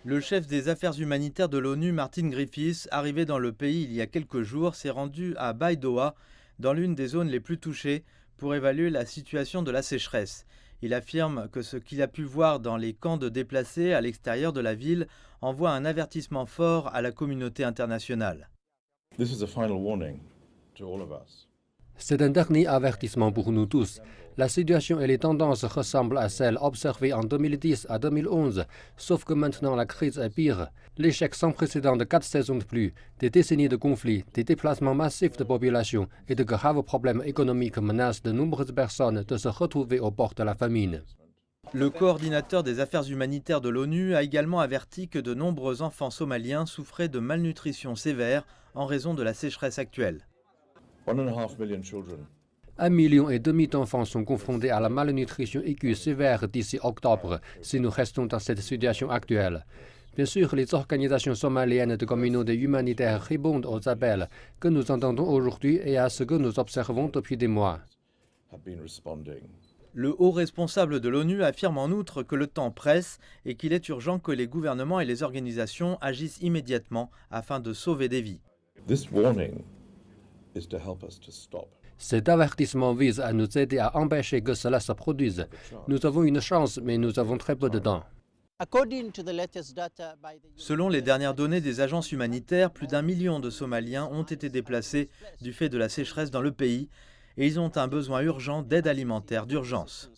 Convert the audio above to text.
Le chef des affaires humanitaires de l'ONU, Martin Griffiths, arrivé dans le pays il y a quelques jours, s'est rendu à Baidoa, dans l'une des zones les plus touchées, pour évaluer la situation de la sécheresse. Il affirme que ce qu'il a pu voir dans les camps de déplacés à l'extérieur de la ville envoie un avertissement fort à la communauté internationale. C'est un dernier avertissement pour nous tous. La situation et les tendances ressemblent à celles observées en 2010 à 2011, sauf que maintenant la crise est pire. L'échec sans précédent de 4 saisons de pluie, des décennies de conflits, des déplacements massifs de population et de graves problèmes économiques menacent de nombreuses personnes de se retrouver au bord de la famine. Le coordinateur des affaires humanitaires de l'ONU a également averti que de nombreux enfants somaliens souffraient de malnutrition sévère en raison de la sécheresse actuelle. 1,5 million d'enfants sont confrontés à la malnutrition aiguë sévère d'ici octobre si nous restons dans cette situation actuelle. Bien sûr, les organisations somaliennes de communautés humanitaires répondent aux appels que nous entendons aujourd'hui et à ce que nous observons depuis des mois. Le haut responsable de l'ONU affirme en outre que le temps presse et qu'il est urgent que les gouvernements et les organisations agissent immédiatement afin de sauver des vies. Cet avertissement vise à nous aider à empêcher que cela se produise. Nous avons une chance, mais nous avons très peu de temps. Selon les dernières données des agences humanitaires, plus d'1 million de Somaliens ont été déplacés du fait de la sécheresse dans le pays et ils ont un besoin urgent d'aide alimentaire d'urgence.